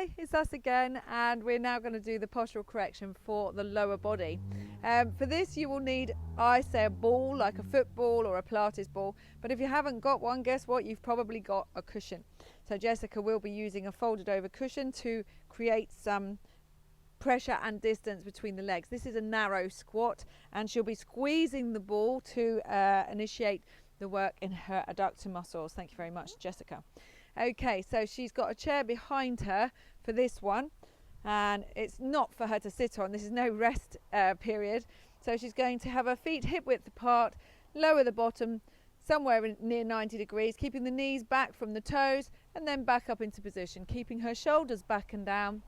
Hi, it's us again, and we're now going to do the postural correction for the lower body. For this you will need, I say, a ball like a football or a Pilates ball, but if you haven't got one, guess what, you've probably got a cushion. So Jessica will be using a folded over cushion to create some pressure and distance between the legs. This is a narrow squat, and she'll be squeezing the ball to initiate the work in her adductor muscles. Thank you very much, Jessica. Okay, so she's got a chair behind her for this one, and it's not for her to sit on. This is no rest period. So she's going to have her feet hip width apart, lower the bottom somewhere near 90 degrees, keeping the knees back from the toes, and then back up into position, keeping her shoulders back and down.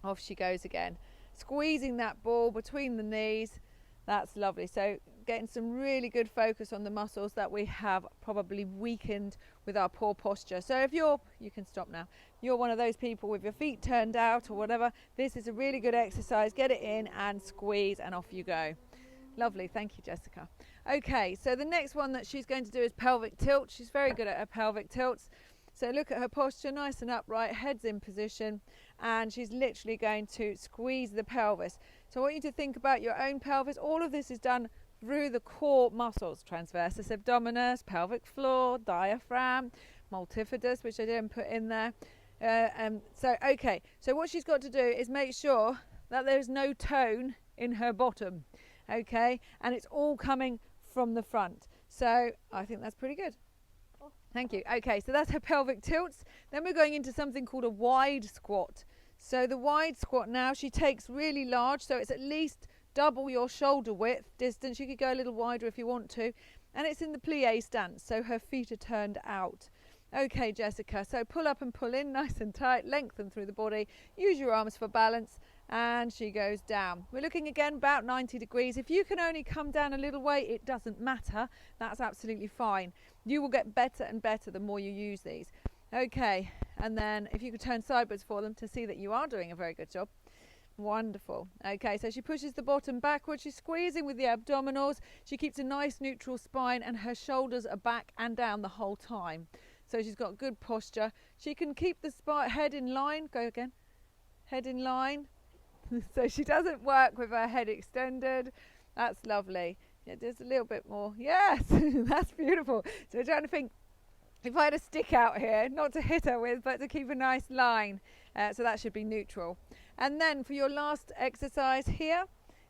Off she goes again, squeezing that ball between the knees. That's lovely. So getting some really good focus on the muscles that we have probably weakened with our poor posture. So if you can stop now, you're one of those people with your feet turned out or whatever, this is a really good exercise. Get it in and squeeze, and off you go. Lovely. Thank you, Jessica. Okay, so the next one that she's going to do is pelvic tilt. She's very good at her pelvic tilts. So look at her posture, nice and upright, head's in position, and she's literally going to squeeze the pelvis. So I want you to think about your own pelvis. All of this is done through the core muscles: transversus abdominis, pelvic floor, diaphragm, multifidus, which I didn't put in there. So what she's got to do is make sure that there's no tone in her bottom, okay, and it's all coming from the front. So I think that's pretty good. Thank you. Okay, so that's her pelvic tilts. Then we're going into something called a wide squat. So the wide squat now, she takes really large, so it's at least double your shoulder width distance. You could go a little wider if you want to, and it's in the plie stance, so her feet are turned out. Okay, Jessica, so pull up and pull in nice and tight, lengthen through the body, use your arms for balance, and she goes down. We're looking again about 90 degrees. If you can only come down a little way, it doesn't matter. That's absolutely fine. You will get better and better the more you use these. Okay, and then if you could turn sideways for them to see that you are doing a very good job. Wonderful. Okay, so she pushes the bottom backwards. She's squeezing with the abdominals. She keeps a nice neutral spine, and her shoulders are back and down the whole time. So she's got good posture. She can keep the head in line. Go again. Head in line. So she doesn't work with her head extended. That's lovely. Yeah, just a little bit more. Yes, that's beautiful. So we're trying to think, if I had a stick out here, not to hit her with, but to keep a nice line. So that should be neutral. And then for your last exercise here,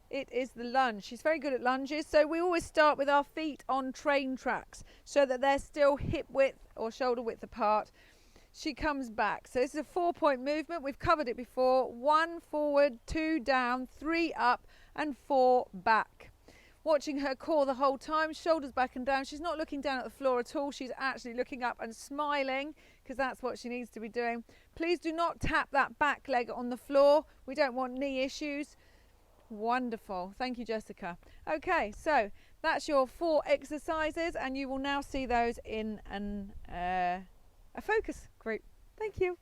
it is the lunge. She's very good at lunges. So we always start with our feet on train tracks so that they're still hip width or shoulder width apart. She comes back. So this is a 4-point movement. We've covered it before. 1 forward, 2 down, 3 up, and 4 back. Watching her core the whole time, shoulders back and down. She's not looking down at the floor at all. She's actually looking up and smiling, because that's what she needs to be doing. Please do not tap that back leg on the floor. We don't want knee issues. Wonderful. Thank you, Jessica. Okay, so that's your 4 exercises, and you will now see those in a focus group. Thank you.